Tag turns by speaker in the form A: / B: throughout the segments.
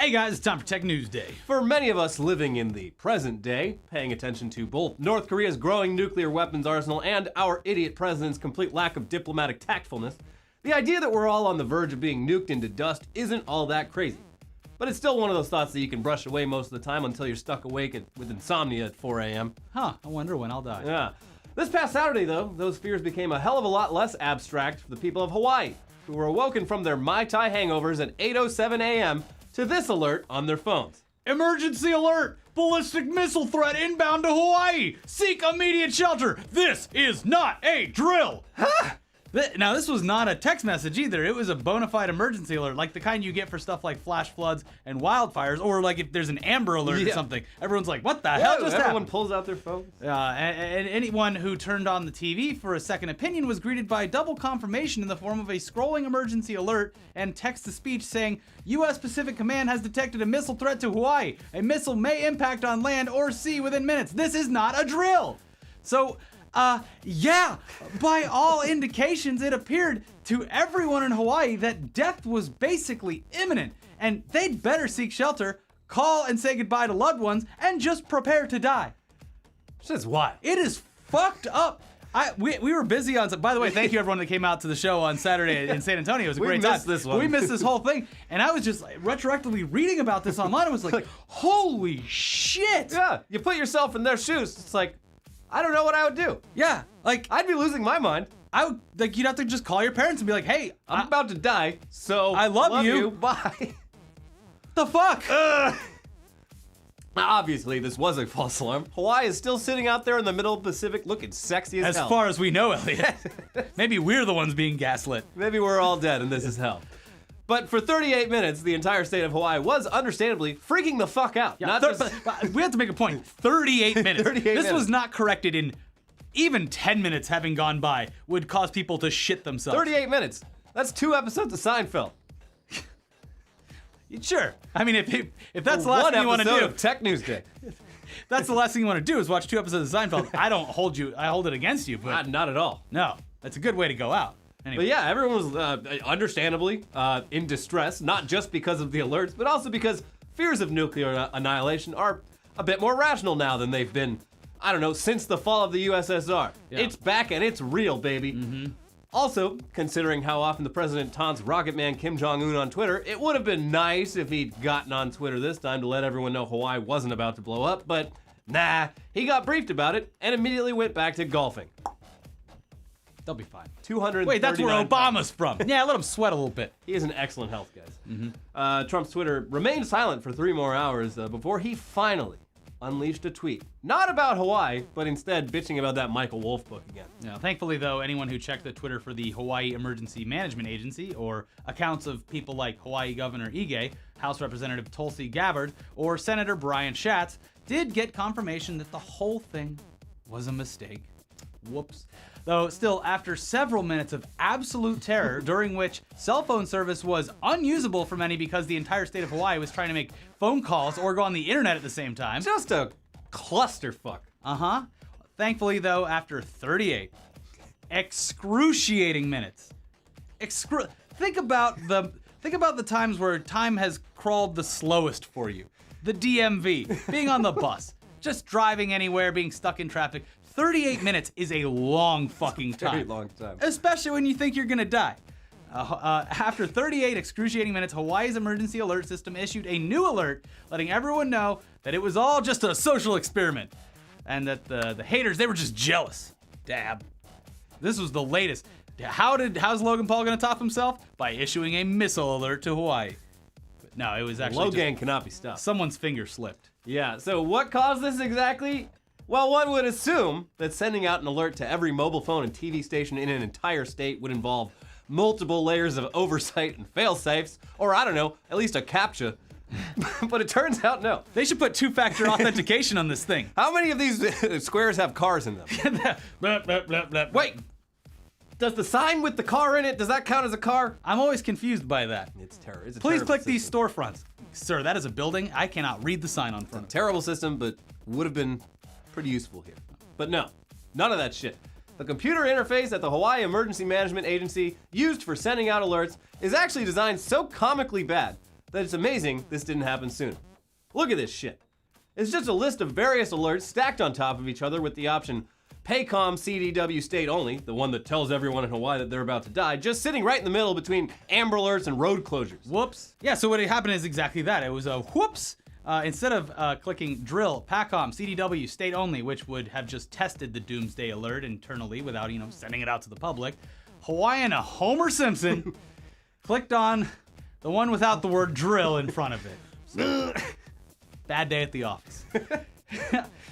A: Hey guys, it's time for Tech News Day.
B: For many of us living in the present day, paying attention to both North Korea's growing nuclear weapons arsenal and our idiot president's complete lack of diplomatic tactfulness, the idea that we're all on the verge of being nuked into dust isn't all that crazy. But it's still one of those thoughts that you can brush away most of the time until you're stuck awake with insomnia at 4 a.m.
A: I wonder when I'll die.
B: Yeah. This past Saturday, though, those fears became a hell of a lot less abstract for the people of Hawaii, who were awoken from their Mai Tai hangovers at 8:07 a.m. to this alert on their phones.
A: Emergency alert! Ballistic missile threat inbound to Hawaii! Seek immediate shelter! This is not a drill! Now, this was not a text message either. It was a bona fide emergency alert, like the kind you get for stuff like flash floods and wildfires, or like if there's an Amber Alert or something. Everyone's like, what the hell just happened?
B: Everyone pulls out their phones.
A: And anyone who turned on the TV for a second opinion was greeted by double confirmation in the form of a scrolling emergency alert and text-to-speech saying, U.S. Pacific Command has detected a missile threat to Hawaii. A missile may impact on land or sea within minutes. This is not a drill. So, yeah, by all indications, it appeared to everyone in Hawaii that death was basically imminent, and they'd better seek shelter, call and say goodbye to loved ones, and just prepare to die.
B: This is wild.
A: It is fucked up. We were busy on. By the way, thank you everyone that came out to the show on Saturday in San Antonio. It was a great time.
B: We missed this one.
A: We missed this whole thing, and I was just retroactively reading about this online. I was like, holy shit!
B: Yeah, you put yourself in their shoes. It's like, I don't know what I would do.
A: Yeah, like
B: I'd be losing my mind.
A: I would you'd have to just call your parents and be like, hey,
B: I'm about to die, so
A: I love you.
B: Bye.
A: The fuck?
B: Now, obviously, this was a false alarm. Hawaii is still sitting out there in the middle of the Pacific looking sexy as hell.
A: As far as we know, Elliot. Maybe we're the ones being gaslit.
B: Maybe we're all dead and this is hell. But for 38 minutes, the entire state of Hawaii was understandably freaking the fuck out.
A: Yeah, but we have to make a point. 38 minutes.
B: 38
A: this
B: minutes.
A: was not corrected in even 10 minutes having gone by would cause people to shit themselves.
B: 38 minutes. That's 2 episodes of Seinfeld.
A: Sure. I mean, if that's the last thing you want to do,
B: of TechNewsDay.
A: that's the last thing you want to do is watch 2 episodes of Seinfeld. I hold it against you, but
B: Not at all.
A: no, that's a good way to go out. Anyway.
B: But yeah, everyone was understandably in distress, not just because of the alerts, but also because fears of nuclear annihilation are a bit more rational now than they've been, I don't know, since the fall of the USSR.
A: Yeah.
B: It's back and it's real, baby.
A: Mm-hmm.
B: Also, considering how often the president taunts Rocket Man Kim Jong-un on Twitter, it would have been nice if he'd gotten on Twitter this time to let everyone know Hawaii wasn't about to blow up, but nah, he got briefed about it and immediately went back to golfing.
A: They'll be fine.
B: 239
A: Wait, that's where
B: pounds.
A: Obama's from. Yeah, let him sweat a little bit.
B: He is in excellent health, guys. Trump's Twitter remained silent for 3 more hours before he finally unleashed a tweet. Not about Hawaii, but instead bitching about that Michael Wolff book again.
A: Yeah, thankfully, though, anyone who checked the Twitter for the Hawaii Emergency Management Agency or accounts of people like Hawaii Governor Ige, House Representative Tulsi Gabbard, or Senator Brian Schatz did get confirmation that the whole thing was a mistake. Whoops. Though still, after several minutes of absolute terror, during which cell phone service was unusable for many because the entire state of Hawaii was trying to make phone calls or go on the internet at the same time.
B: Just a clusterfuck.
A: Thankfully, though, after 38 excruciating minutes, think about the times where time has crawled the slowest for you. The DMV, being on the bus, just driving anywhere, being stuck in traffic. 38 minutes is a long fucking time.
B: Very long time.
A: Especially when you think you're gonna die. After 38 excruciating minutes, Hawaii's emergency alert system issued a new alert letting everyone know that it was all just a social experiment and that the haters, they were just jealous. Dab. This was the latest. How's Logan Paul gonna top himself? By issuing a missile alert to Hawaii. But no, it was actually
B: Logan cannot be stopped.
A: Someone's finger slipped.
B: Yeah, so what caused this exactly? Well, one would assume that sending out an alert to every mobile phone and TV station in an entire state would involve multiple layers of oversight and fail-safes, or I don't know, at least a CAPTCHA. But it turns out no.
A: They should put 2-factor authentication on this thing.
B: How many of these squares have cars in them?
A: Blah, blah, blah, blah.
B: Wait, does the sign with the car in it, does that count as a car?
A: I'm always confused by that.
B: It's terrible. It's a
A: Please
B: terrible
A: click
B: system.
A: these storefronts. Sir, that is a building. I cannot read the sign on front of it.
B: Terrible system, but would have been pretty useful here. But no, none of that shit. The computer interface at the Hawaii Emergency Management Agency used for sending out alerts is actually designed so comically bad that it's amazing this didn't happen sooner. Look at this shit. It's just a list of various alerts stacked on top of each other with the option PACOM CDW state only, the one that tells everyone in Hawaii that they're about to die, just sitting right in the middle between amber alerts and road closures.
A: Whoops. Yeah, so what happened is exactly that. It was a whoops. Instead of clicking drill, PACOM, CDW, state only, which would have just tested the doomsday alert internally without, sending it out to the public, Hawaiian Homer Simpson clicked on the one without the word drill in front of it. So, bad day at the office.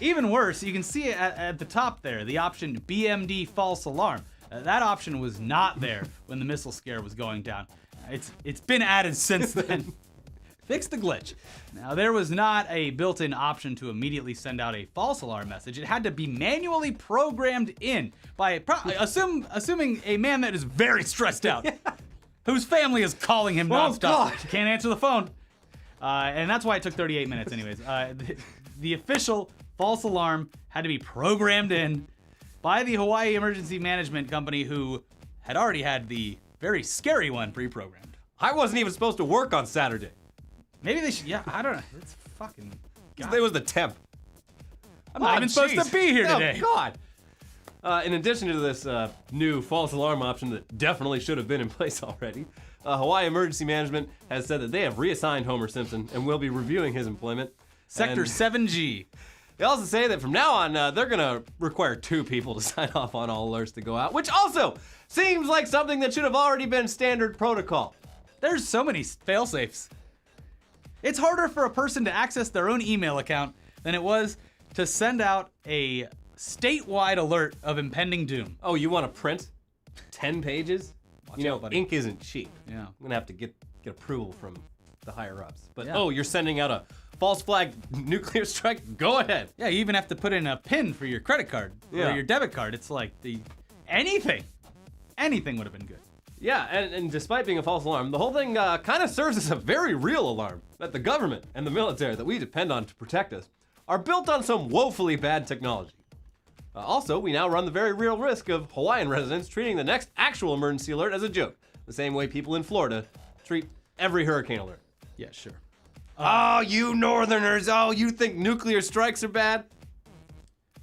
A: Even worse, you can see it at the top there, the option BMD false alarm. That option was not there when the missile scare was going down. It's been added since then. Fix the glitch. Now, there was not a built-in option to immediately send out a false alarm message. It had to be manually programmed in by, assuming a man that is very stressed out, whose family is calling him nonstop.
B: God.
A: Can't answer the phone. And that's why it took 38 minutes anyways. The official false alarm had to be programmed in by the Hawaii Emergency Management Company, who had already had the very scary one pre-programmed.
B: I wasn't even supposed to work on Saturday.
A: Maybe they should, I don't know. It's fucking...
B: It was the temp.
A: I'm not even supposed to be here today.
B: Oh, God. In addition to this new false alarm option that definitely should have been in place already, Hawaii Emergency Management has said that they have reassigned Homer Simpson and will be reviewing his employment.
A: Sector 7G.
B: They also say that from now on, they're going to require 2 people to sign off on all alerts that go out, which also seems like something that should have already been standard protocol.
A: There's so many fail-safes. It's harder for a person to access their own email account than it was to send out a statewide alert of impending doom.
B: Oh, you want to print 10 pages?
A: Watch out, buddy.
B: Ink isn't cheap.
A: Yeah.
B: I'm going to have to get approval from the higher-ups. But,
A: Yeah.
B: you're sending out a false flag nuclear strike? Go ahead.
A: Yeah, you even have to put in a PIN for your credit card or your debit card. It's like anything would have been good.
B: Yeah, and despite being a false alarm, the whole thing kind of serves as a very real alarm that the government and the military that we depend on to protect us are built on some woefully bad technology. Also, we now run the very real risk of Hawaiian residents treating the next actual emergency alert as a joke, the same way people in Florida treat every hurricane alert.
A: Yeah, sure.
B: Oh, you northerners, you think nuclear strikes are bad?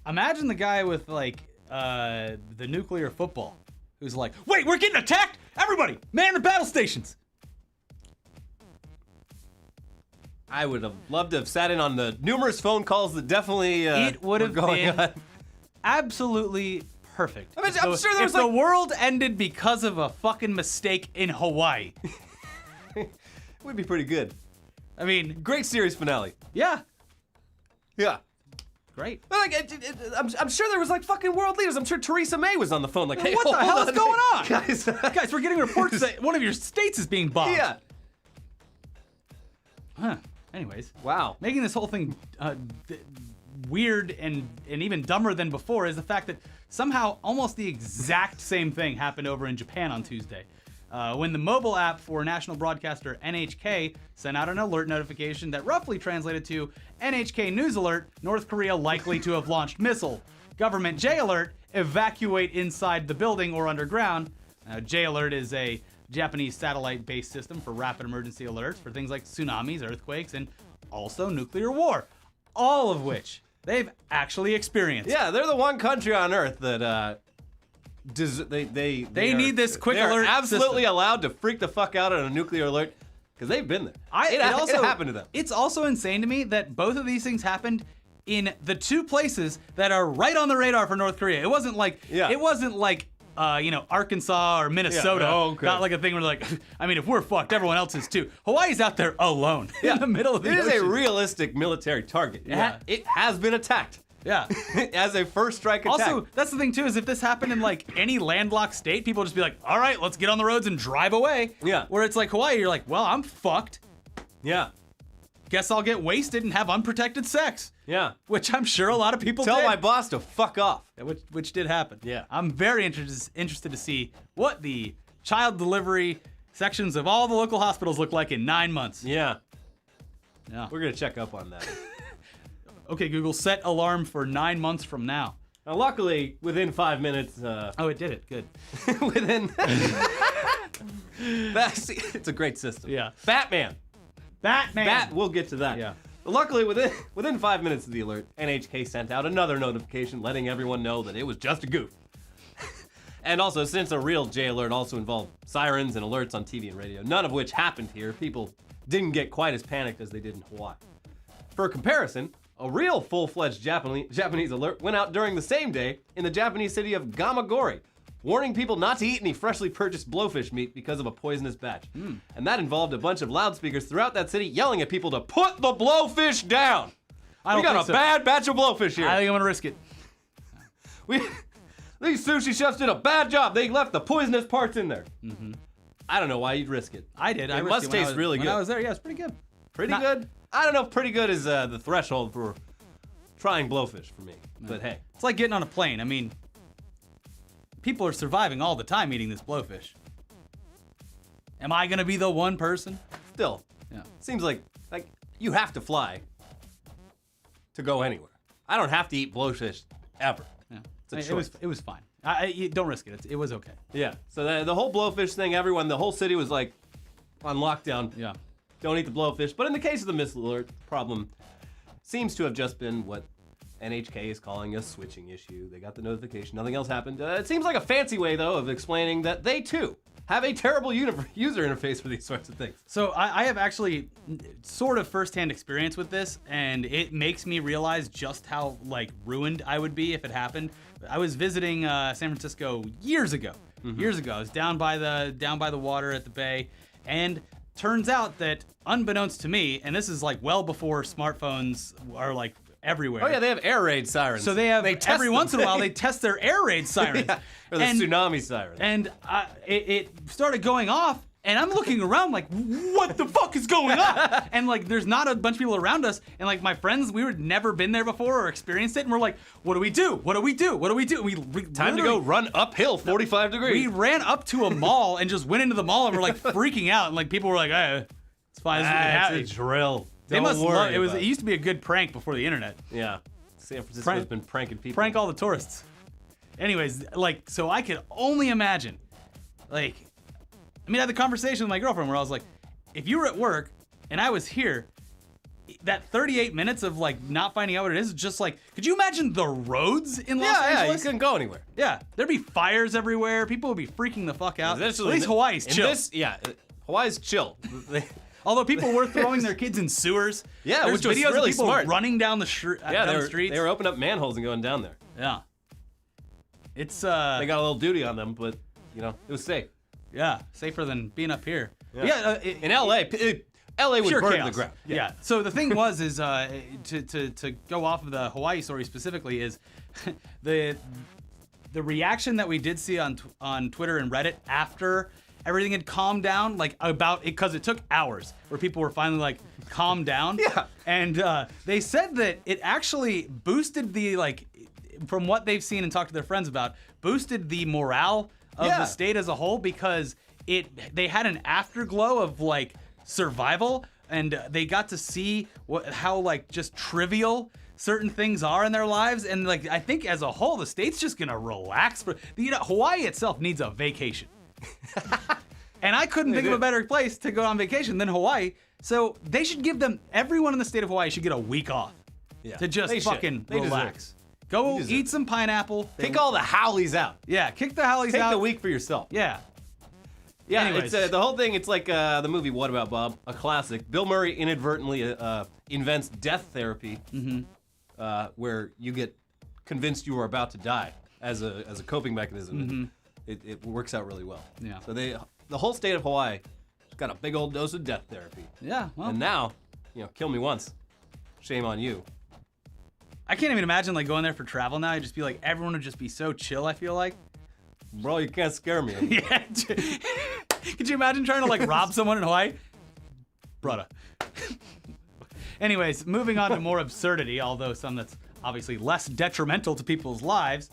A: Imagine the guy with the nuclear football who's like, wait, we're getting attacked? Everybody, man the battle stations.
B: I would have loved to have sat in on the numerous phone calls that definitely
A: it would have been
B: on.
A: Absolutely perfect.
B: I'm sure there was
A: if the world ended because of a fucking mistake in Hawaii.
B: It would be pretty good.
A: I mean,
B: Great series finale.
A: yeah,
B: Yeah.
A: great.
B: But I'm sure there was fucking world leaders. I'm sure Theresa May was on the phone hey,
A: What the hell
B: hold
A: is going on?
B: Guys,
A: Guys, we're getting reports that one of your states is being bombed.
B: yeah.
A: Huh. Anyways,
B: Wow.
A: making this whole thing weird and even dumber than before is the fact that somehow almost the exact same thing happened over in Japan on Tuesday. When the mobile app for national broadcaster NHK sent out an alert notification that roughly translated to NHK News Alert, North Korea likely to have launched missile. Government J Alert, evacuate inside the building or underground. J Alert is a Japanese satellite-based system for rapid emergency alerts for things like tsunamis, earthquakes, and also nuclear war. All of which they've actually experienced.
B: Yeah, they're the one country on Earth that
A: They need this quick
B: they're
A: alert
B: absolutely
A: system.
B: allowed to freak the fuck out on a nuclear alert because they've been there. It happened to them.
A: It's also insane to me that both of these things happened in the 2 places that are right on the radar for North Korea. It wasn't like Arkansas or Minnesota.
B: Yeah. Oh, okay.
A: Not like a thing where if we're fucked, everyone else is too. Hawaii's out there alone in the middle of the ocean.
B: It is a realistic military target.
A: Yeah.
B: It has been attacked.
A: Yeah.
B: As a first strike attack.
A: Also, that's the thing too, is if this happened in any landlocked state, people would just be like, all right, let's get on the roads and drive away.
B: Yeah.
A: Where it's like Hawaii, you're like, well, I'm fucked.
B: Yeah.
A: Guess I'll get wasted and have unprotected sex.
B: Yeah.
A: Which I'm sure a lot of people
B: Tell
A: did.
B: my boss to fuck off.
A: Yeah, which did happen.
B: Yeah.
A: I'm very interested to see what the child delivery sections of all the local hospitals look like in 9 months.
B: Yeah.
A: Yeah.
B: We're going to check up on that.
A: Okay, Google, set alarm for 9 months from now.
B: Now, luckily, within 5 minutes...
A: Oh, it did it. Good.
B: within... It's a great system.
A: Yeah.
B: Batman.
A: Batman.
B: We'll get to that.
A: Yeah.
B: But luckily, within 5 minutes of the alert, NHK sent out another notification letting everyone know that it was just a goof. And also, since a real J alert also involved sirens and alerts on TV and radio, none of which happened here, people didn't get quite as panicked as they did in Hawaii. For comparison, a real full-fledged Japanese alert went out during the same day in the Japanese city of Gamagori, warning people not to eat any freshly purchased blowfish meat because of a poisonous batch. And that involved a bunch of loudspeakers throughout that city yelling at people to put the blowfish down. We got a bad batch of blowfish here.
A: I think I'm gonna risk it.
B: These sushi chefs did a bad job. They left the poisonous parts in there. I don't know why you'd risk it.
A: I did.
B: It must taste really good.
A: When I was there, yeah, it's pretty good.
B: Pretty good? I don't know if pretty good is the threshold for trying blowfish for me. But hey.
A: It's like getting on a plane. I mean, people are surviving all the time eating this blowfish. Am I gonna be the one person?
B: Still,
A: Yeah.
B: seems like you have to fly to go anywhere. I don't have to eat blowfish ever.
A: Yeah.
B: It's a choice.
A: It was fine. You don't risk it. It was okay.
B: Yeah. So the whole blowfish thing, the whole city was like on lockdown.
A: Yeah.
B: Don't eat the blowfish. But in the case of the missile alert problem, seems to have just been what NHK is calling a switching issue. They got the notification. Nothing else happened. It seems like a fancy way, though, of explaining that they, too, have a terrible user interface for these sorts of things.
A: So I have actually sort of firsthand experience with this, and it makes me realize just how ruined I would be if it happened. I was visiting San Francisco years ago. Years ago, I was down by the water at the bay, and turns out that unbeknownst to me, and this is well before smartphones are everywhere.
B: Oh yeah, they have air raid sirens.
A: So they every once in a while they test their air raid sirens.
B: Yeah, or the tsunami sirens.
A: And it started going off, and I'm looking around like, what the fuck is going on? And there's not a bunch of people around us, and my friends, we had never been there before or experienced it, and we're like, what do we do? What do we do? What do we do?
B: Time to go run uphill 45 degrees.
A: We ran up to a mall and just went into the mall, and we're freaking out, and people were like, hey, it's fine.
B: It's a drill.
A: They must love it. It used to be a good prank before the internet.
B: Yeah. San Francisco's been pranking people.
A: Prank all the tourists. Anyways, so I could only imagine, I had the conversation with my girlfriend where I was like, if you were at work and I was here, that 38 minutes of not finding out what it is just could you imagine the roads in Los Angeles?
B: Yeah, you couldn't go anywhere.
A: Yeah, there'd be fires everywhere. People would be freaking the fuck out. At least Hawaii's chill.
B: Hawaii's chill.
A: Although people were throwing their kids in sewers.
B: Yeah,
A: There's
B: which was
A: videos
B: really
A: of people
B: smart.
A: running down the streets.
B: They were opening up manholes and going down there.
A: Yeah. It's
B: They got a little duty on them, but it was safe.
A: Yeah, safer than being up here.
B: Yeah, in LA, LA would burn to the ground.
A: Yeah. So the thing was to go off of the Hawaii story specifically is the reaction that we did see on Twitter and Reddit after everything had calmed down, about it, because it took hours where people were finally calmed down.
B: Yeah.
A: And they said that it actually boosted the from what they've seen and talked to their friends about, boosted the morale of the state as a whole, because they had an afterglow of survival, and they got to see how just trivial certain things are in their lives, and I think as a whole the state's just gonna relax. Hawaii itself needs a vacation. And I couldn't think of a better place to go on vacation than Hawaii. So they should give everyone in the state of Hawaii should get a week off to just fucking relax. Go eat some pineapple.
B: Kick all the howlies out.
A: Yeah, kick the howlies out.
B: Take the week for yourself.
A: Yeah.
B: Yeah,
A: Anyways.
B: it's the whole thing. It's like the movie What About Bob, a classic. Bill Murray inadvertently invents death therapy, where you get convinced you are about to die as a coping mechanism. It works out really well.
A: Yeah.
B: So the whole state of Hawaii got a big old dose of death therapy.
A: Yeah. Well,
B: And now, kill me once, shame on you.
A: I can't even imagine going there for travel now. I'd just be everyone would just be so chill, I feel like.
B: Bro, you can't scare me.
A: Yeah. Could you imagine trying to rob someone in Hawaii? Brother. Anyways, moving on to more absurdity, although some that's obviously less detrimental to people's lives.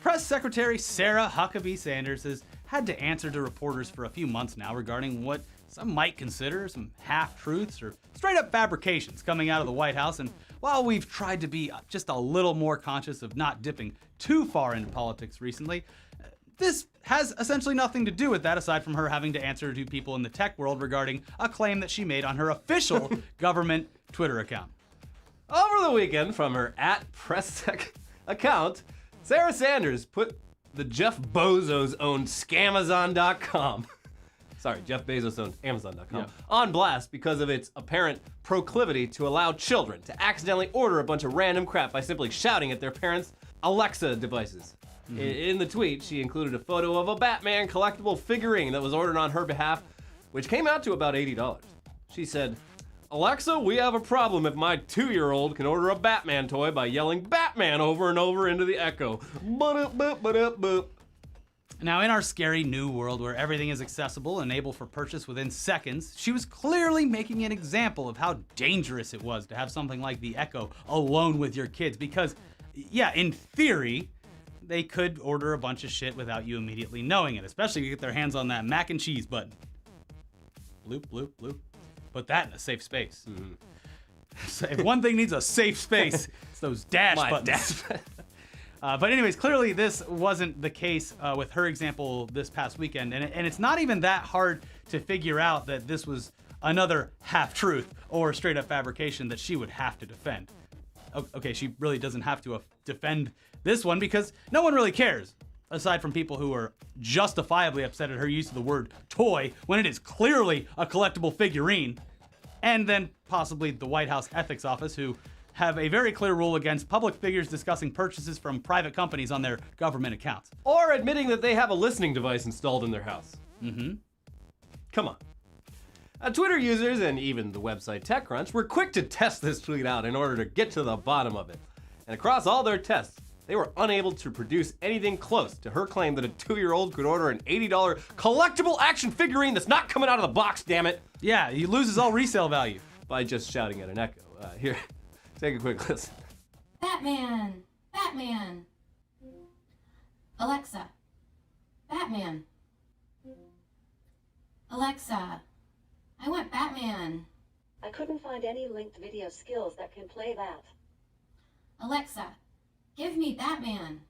A: Press Secretary Sarah Huckabee Sanders has had to answer to reporters for a few months now regarding what some might consider some half-truths or straight-up fabrications coming out of the White House. And while we've tried to be just a little more conscious of not dipping too far into politics recently, this has essentially nothing to do with that, aside from her having to answer to people in the tech world regarding a claim that she made on her official government Twitter account.
B: Over the weekend, from her @PressSec account, Sarah Sanders put the Jeff Bezos owned Scamazon.com sorry, Jeff Bezos owned Amazon.com on blast because of its apparent proclivity to allow children to accidentally order a bunch of random crap by simply shouting at their parents' Alexa devices. In the tweet, she included a photo of a Batman collectible figurine that was ordered on her behalf, which came out to about $80. She said, "Alexa, we have a problem if my 2-year-old can order a Batman toy by yelling Batman over and over into the echo. Boop, boop, boop, boop."
A: Now, in our scary new world where everything is accessible and able for purchase within seconds, she was clearly making an example of how dangerous it was to have something like the Echo alone with your kids because, yeah, in theory, they could order a bunch of shit without you immediately knowing it, especially if you get their hands on that mac and cheese button. Bloop, bloop, bloop. Put that in a safe space. So if one thing needs a safe space, it's those dash buttons. But anyways, clearly this wasn't the case with her example this past weekend. And it's not even that hard to figure out that this was another half-truth or straight-up fabrication that she would have to defend. Okay, she really doesn't have to defend this one because no one really cares, aside from people who are justifiably upset at her use of the word toy when it is clearly a collectible figurine, and then possibly the White House Ethics Office, who have a very clear rule against public figures discussing purchases from private companies on their government accounts.
B: Or admitting that they have a listening device installed in their house. Come on. Twitter users and even the website TechCrunch were quick to test this tweet out in order to get to the bottom of it. And across all their tests, they were unable to produce anything close to her claim that a 2-year-old could order an $80 collectible action figurine that's not coming out of the box, damn it.
A: Yeah, he loses all resale value.
B: By just shouting at an echo. Here, take a quick listen.
C: Batman! Batman! Alexa. Batman. Alexa. I want Batman.
D: I couldn't find any linked video skills that can play that.
C: Alexa. Give me Batman.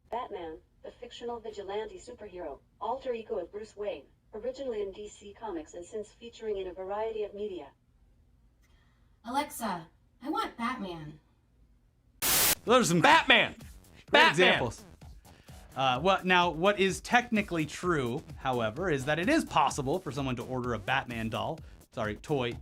D: Batman, the fictional vigilante superhero, alter ego of Bruce Wayne, originally in DC Comics and since featuring in a variety of media.
C: Alexa. I want Batman.
A: Those are some
B: Batman!
A: great examples. What is technically true, however, is that it is possible for someone to order a Batman toy,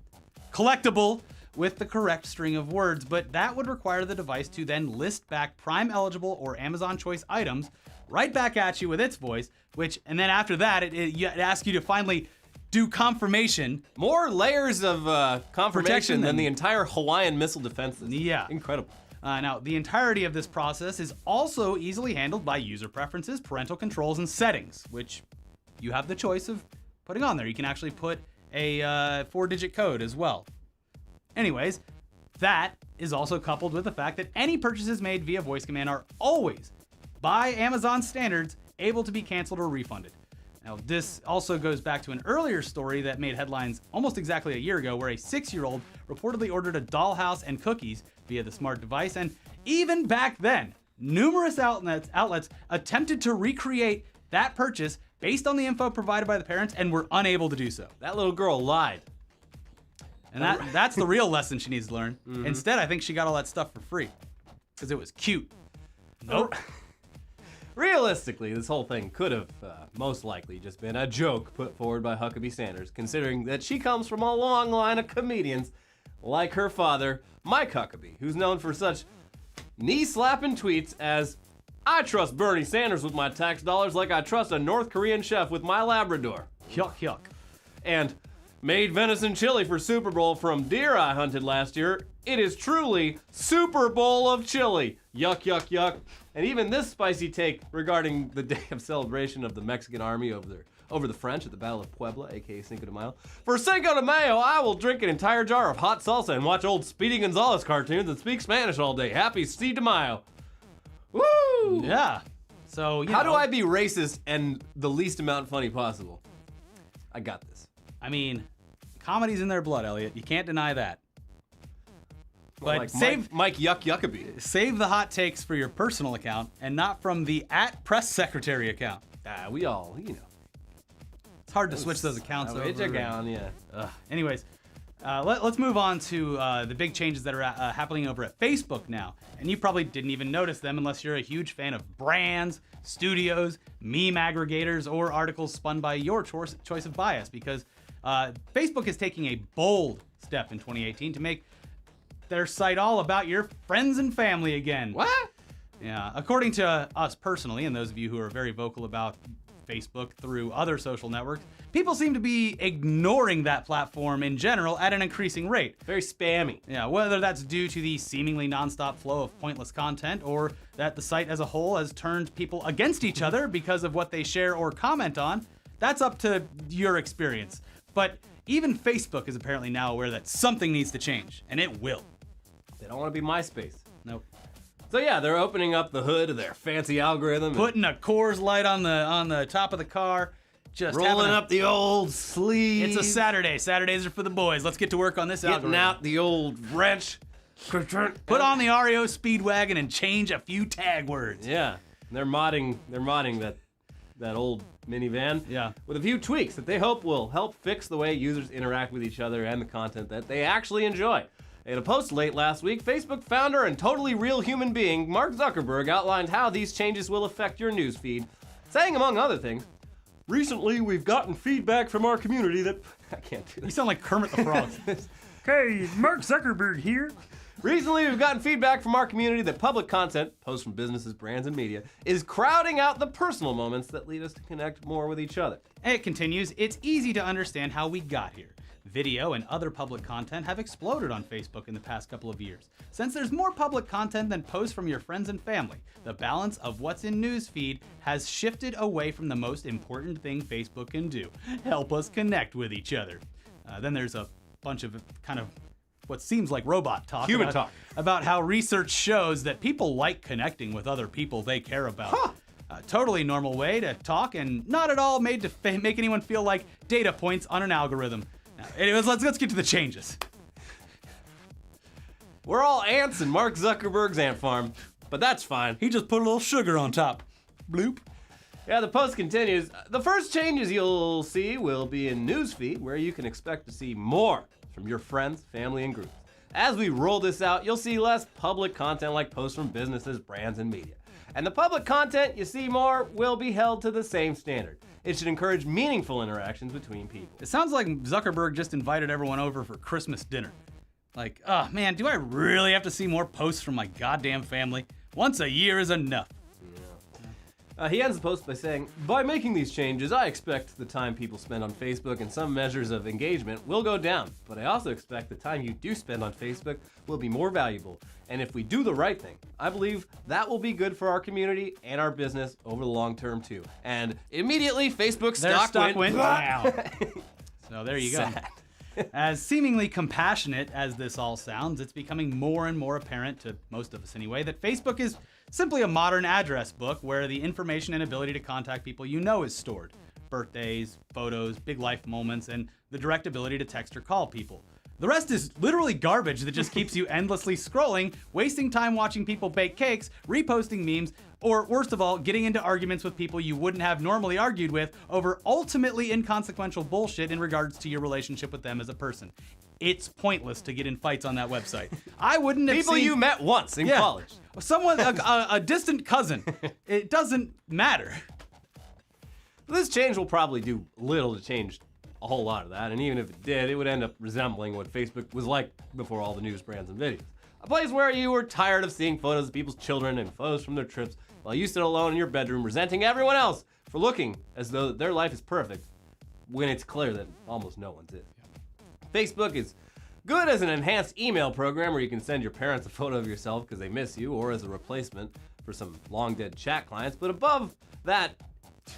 A: collectible, with the correct string of words, but that would require the device to then list back Prime eligible or Amazon Choice items right back at you with its voice, and then after that, it asks you to finally do confirmation.
B: More layers of confirmation than the entire Hawaiian Missile Defense System.
A: Yeah.
B: Incredible.
A: Now, the entirety of this process is also easily handled by user preferences, parental controls, and settings, which you have the choice of putting on there. You can actually put a 4-digit code as well. Anyways, that is also coupled with the fact that any purchases made via voice command are always, by Amazon standards, able to be canceled or refunded. Now, this also goes back to an earlier story that made headlines almost exactly a year ago, where a 6-year-old reportedly ordered a dollhouse and cookies via the smart device, and even back then, numerous outlets attempted to recreate that purchase based on the info provided by the parents and were unable to do so.
B: That little girl lied.
A: And that's the real lesson she needs to learn. Instead, I think she got all that stuff for free because it was cute. Nope.
B: Realistically, this whole thing could have most likely just been a joke put forward by Huckabee Sanders, considering that she comes from a long line of comedians like her father, Mike Huckabee, who's known for such knee-slapping tweets as, "I trust Bernie Sanders with my tax dollars like I trust a North Korean chef with my Labrador."
A: Yuck, yuck.
B: And made venison chili for Super Bowl from deer I hunted last year. It is truly Super Bowl of chili. Yuck, yuck, yuck. And even this spicy take regarding the day of celebration of the Mexican army over the French at the Battle of Puebla, aka Cinco de Mayo. For Cinco de Mayo, I will drink an entire jar of hot salsa and watch old Speedy Gonzales cartoons and speak Spanish all day. Happy C de Mayo. Woo!
A: Yeah. So,
B: How do I be racist and the least amount funny possible? I got this.
A: I mean, comedy's in their blood, Elliot. You can't deny that.
B: Well,
A: But
B: like
A: save
B: Mike Yuckabee.
A: the hot takes for your personal account and not from the @press secretary account.
B: We all,
A: It's hard to switch those accounts over.
B: It's down, yeah.
A: Anyways, let's move on to the big changes that are happening over at Facebook now. And you probably didn't even notice them unless you're a huge fan of brands, studios, meme aggregators, or articles spun by your choice of bias, because Facebook is taking a bold step in 2018 to make their site all about your friends and family again.
B: What?
A: Yeah, according to us personally, and those of you who are very vocal about Facebook through other social networks, people seem to be ignoring that platform in general at an increasing rate.
B: Very spammy.
A: Yeah, whether that's due to the seemingly nonstop flow of pointless content, or that the site as a whole has turned people against each other because of what they share or comment on, that's up to your experience. But even Facebook is apparently now aware that something needs to change, and it will.
B: They don't want to be MySpace.
A: Nope.
B: So yeah, they're opening up the hood of their fancy algorithm.
A: Putting a Coors Light on the top of the car. Just
B: rolling up the old sleeve.
A: It's a Saturday. Saturdays are for the boys. Let's get to work on this algorithm.
B: Getting out the old wrench.
A: Put on the REO Speedwagon and change a few tag words.
B: Yeah, they're modding that old minivan.
A: Yeah.
B: With a few tweaks that they hope will help fix the way users interact with each other and the content that they actually enjoy. In a post late last week, Facebook founder and totally real human being Mark Zuckerberg outlined how these changes will affect your newsfeed, saying, among other things, "Recently, we've gotten feedback from our community that..." I can't do
A: You
B: this.
A: sound like Kermit the Frog.
E: Hey, Mark Zuckerberg here.
B: Recently, we've gotten feedback from our community that public content, posts from businesses, brands, and media, is crowding out the personal moments that lead us to connect more with each other.
A: It continues, it's easy to understand how we got here. Video and other public content have exploded on Facebook in the past couple of years. Since there's more public content than posts from your friends and family, the balance of what's in newsfeed has shifted away from the most important thing Facebook can do, help us connect with each other. Then there's a bunch of kind of what seems like robot talk.
B: Human talk.
A: About how research shows that people like connecting with other people they care about.
B: Huh.
A: A totally normal way to talk, and not at all made to make anyone feel like data points on an algorithm. Now, anyways, let's get to the changes.
B: We're all ants in Mark Zuckerberg's ant farm, but that's fine.
A: He just put a little sugar on top. Bloop.
B: Yeah, the post continues. The first changes you'll see will be in Newsfeed, where you can expect to see more from your friends, family, and groups. As we roll this out, you'll see less public content like posts from businesses, brands, and media. And the public content you see more will be held to the same standard. It should encourage meaningful interactions between people.
A: It sounds like Zuckerberg just invited everyone over for Christmas dinner. Like, oh man, do I really have to see more posts from my goddamn family? Once a year is enough.
B: He ends the post by saying, "By making these changes, I expect the time people spend on Facebook and some measures of engagement will go down. But I also expect the time you do spend on Facebook will be more valuable. And if we do the right thing, I believe that will be good for our community and our business over the long term too." And immediately, Facebook
A: Their stock went
B: down.
A: So there you go.
B: Sad.
A: As seemingly compassionate as this all sounds, it's becoming more and more apparent to most of us anyway that Facebook is simply a modern address book where the information and ability to contact people you know is stored. Birthdays, photos, big life moments, and the direct ability to text or call people. The rest is literally garbage that just keeps you endlessly scrolling, wasting time watching people bake cakes, reposting memes, or worst of all, getting into arguments with people you wouldn't have normally argued with over ultimately inconsequential bullshit in regards to your relationship with them as a person. It's pointless to get in fights on that website. I wouldn't have
B: People
A: seen...
B: you met once in college.
A: Someone, a distant cousin. It doesn't matter.
B: This change will probably do little to change a whole lot of that, and even if it did, it would end up resembling what Facebook was like before all the news, brands, and videos. A place where you were tired of seeing photos of people's children and photos from their trips while you sit alone in your bedroom resenting everyone else for looking as though their life is perfect when it's clear that almost no one's is. Facebook is good as an enhanced email program where you can send your parents a photo of yourself because they miss you, or as a replacement for some long dead chat clients, but above that,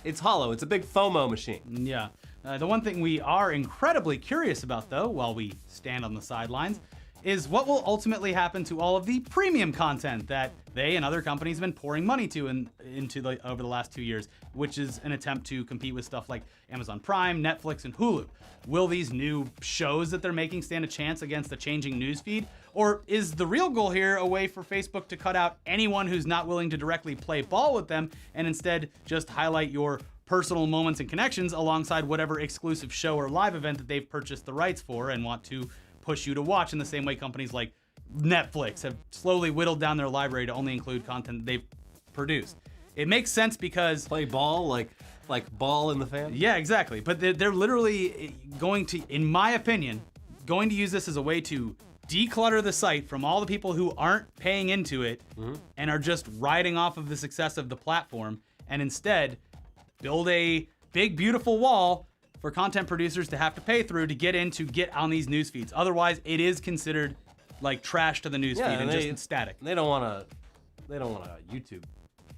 B: it's hollow. It's a big FOMO machine.
A: Yeah. The one thing we are incredibly curious about, though, while we stand on the sidelines, is what will ultimately happen to all of the premium content that they and other companies have been pouring money to over the last 2 years, which is an attempt to compete with stuff like Amazon Prime, Netflix, and Hulu. Will these new shows that they're making stand a chance against the changing newsfeed? Or is the real goal here a way for Facebook to cut out anyone who's not willing to directly play ball with them and instead just highlight your personal moments and connections alongside whatever exclusive show or live event that they've purchased the rights for and want to push you to watch, in the same way companies like Netflix have slowly whittled down their library to only include content that they've produced. It makes sense because...
B: Play ball like ball in the fan?
A: Yeah, exactly. But they're literally going to, in my opinion, going to use this as a way to declutter the site from all the people who aren't paying into it and are just riding off of the success of the platform, and instead build a big, beautiful wall for content producers to have to pay through to get on these news feeds. Otherwise, it is considered like trash to the news feed and just static.
B: They don't want a YouTube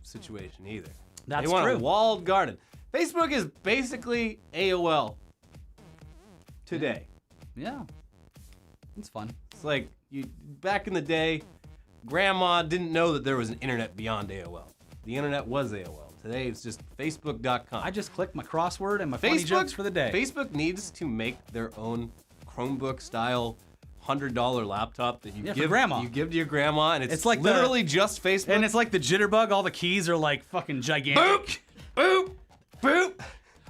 B: situation either.
A: That's
B: they want
A: true.
B: a walled garden. Facebook is basically AOL today.
A: Yeah. It's fun.
B: It's like back in the day, grandma didn't know that there was an internet beyond AOL. The internet was AOL. Today it's just Facebook.com.
A: I just clicked my crossword and my funny jokes for the day.
B: Facebook needs to make their own Chromebook style $100 laptop that you give
A: grandma.
B: You give to your grandma, and it's
A: like
B: literally just Facebook.
A: And it's like the jitterbug. All the keys are like fucking gigantic.
B: Boop, boop.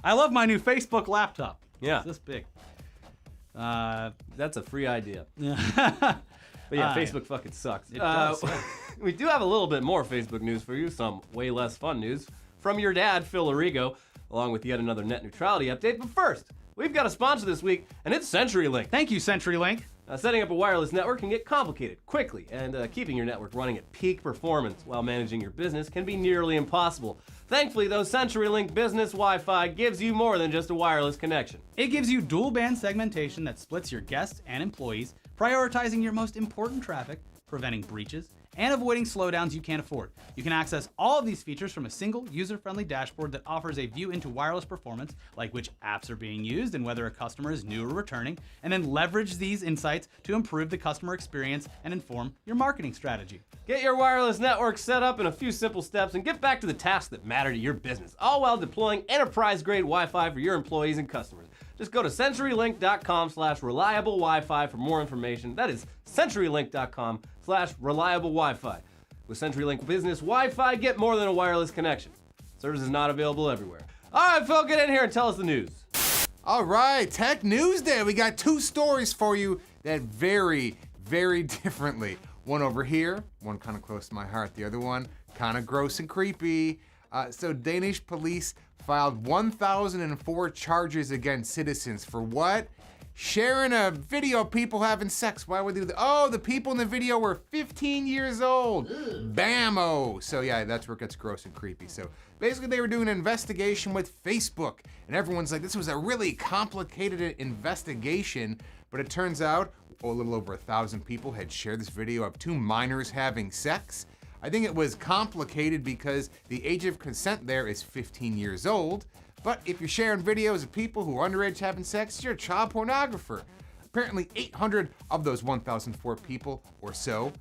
A: I love my new Facebook laptop.
B: Yeah.
A: It's this big.
B: That's a free idea.
A: Yeah.
B: But yeah, Facebook fucking sucks.
A: It does.
B: We do have a little bit more Facebook news for you, some way less fun news from your dad, Phil Arrigo, along with yet another net neutrality update. But first, we've got a sponsor this week, and it's CenturyLink.
A: Thank you, CenturyLink.
B: Setting up a wireless network can get complicated quickly, and keeping your network running at peak performance while managing your business can be nearly impossible. Thankfully, though, CenturyLink Business Wi-Fi gives you more than just a wireless connection.
A: It gives you dual band segmentation that splits your guests and employees, prioritizing your most important traffic, preventing breaches, and avoiding slowdowns you can't afford. You can access all of these features from a single user-friendly dashboard that offers a view into wireless performance, like which apps are being used and whether a customer is new or returning, and then leverage these insights to improve the customer experience and inform your marketing strategy.
B: Get your wireless network set up in a few simple steps and get back to the tasks that matter to your business, all while deploying enterprise-grade Wi-Fi for your employees and customers. Just go to CenturyLink.com/reliable Wi-Fi for more information. That is CenturyLink.com/reliable Wi-Fi. With CenturyLink Business Wi-Fi, get more than a wireless connection. Service is not available everywhere. All right, Phil, get in here and tell us the news.
F: All right, TechNewsDay. We got two stories for you that vary very differently. One over here, one kind of close to my heart. The other one, kind of gross and creepy. So Danish police filed 1,004 charges against citizens for what? Sharing a video of people having sex. Why would they do that? Oh, the people in the video were 15 years old. Bammo. So yeah, that's where it gets gross and creepy. So basically they were doing an investigation with Facebook, and everyone's like, this was a really complicated investigation, but it turns out a little over 1,000 people had shared this video of two minors having sex. I think it was complicated because the age of consent there is 15 years old. But if you're sharing videos of people who are underage having sex, you're a child pornographer. Apparently 800 of those 1,004 people or so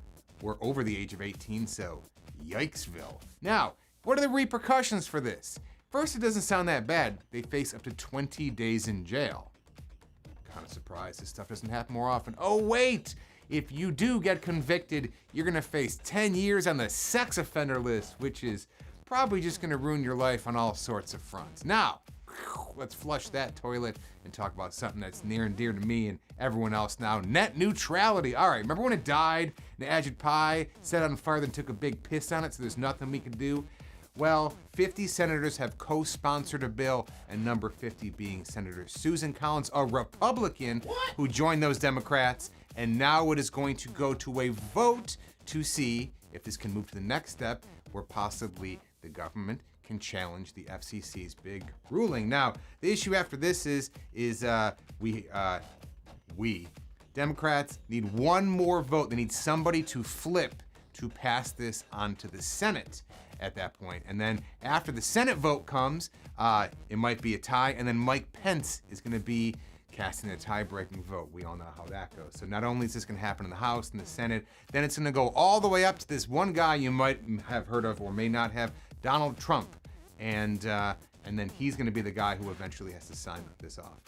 F: were over the age of 18, so yikesville. Now, what are the repercussions for this? First, it doesn't sound that bad. They face up to 20 days in jail. Kind of surprised this stuff doesn't happen more often. Oh wait! If you do get convicted, you're gonna face 10 years on the sex offender list, which is probably just gonna ruin your life on all sorts of fronts. Now, let's flush that toilet and talk about something that's near and dear to me and everyone else now. Net neutrality. All right, remember when it died and Ajit Pai set on fire then took a big piss on it so there's nothing we can do? Well, 50 senators have co-sponsored a bill, and number 50 being Senator Susan Collins, a Republican who joined those Democrats, and now it is going to go to a vote to see if this can move to the next step where possibly the government can challenge the FCC's big ruling. Now, the issue after this is we Democrats need one more vote. They need somebody to flip to pass this onto the Senate at that point. And then after the Senate vote comes, it might be a tie, and then Mike Pence is gonna be casting a tie-breaking vote. We all know how that goes. So not only is this gonna happen in the House and the Senate, then it's gonna go all the way up to this one guy you might have heard of or may not have, Donald Trump. And then he's gonna be the guy who eventually has to sign this off.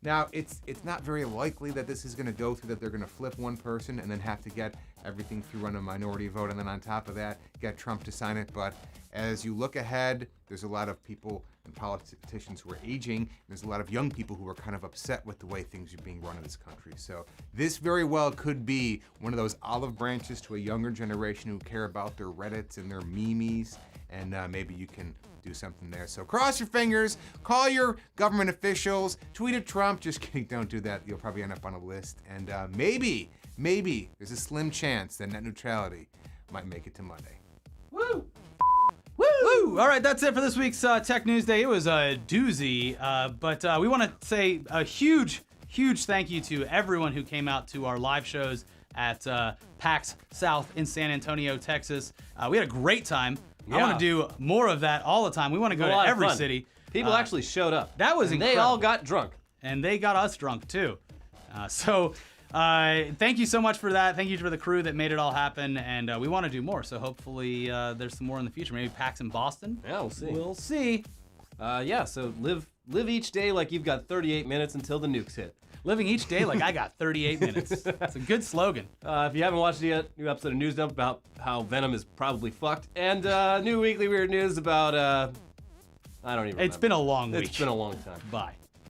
F: Now, it's not very likely that this is gonna go through, that they're gonna flip one person and then have to get everything through on a minority vote, and then on top of that, get Trump to sign it. But as you look ahead, there's a lot of people and politicians who are aging. There's a lot of young people who are kind of upset with the way things are being run in this country. So this very well could be one of those olive branches to a younger generation who care about their Reddits and their memes, and maybe you can do something there. So cross your fingers, call your government officials, tweet at Trump. Just kidding, don't do that. You'll probably end up on a list. And maybe there's a slim chance that net neutrality might make it to Monday.
A: Woo! Woo! All right, that's it for this week's Tech News Day. It was a doozy, but we want to say a huge thank you to everyone who came out to our live shows at PAX South in San Antonio, Texas. We had a great time. I want to do more of that all the time. We want to go to every city.
B: People actually showed up.
A: That was incredible.
B: They all got drunk.
A: And they got us drunk, too. Thank you so much for that. Thank you for the crew that made it all happen, and we want to do more. So hopefully there's some more in the future. Maybe PAX in Boston.
B: Yeah, we'll see.
A: We'll see.
B: So live each day like you've got 38 minutes until the nukes hit.
A: Living each day like I got 38 minutes. It's a good slogan.
B: If you haven't watched it yet, new episode of News Dump about how Venom is probably fucked, and new weekly weird news about I don't even remember.
A: It's been a long week.
B: It's been a long time.
A: Bye.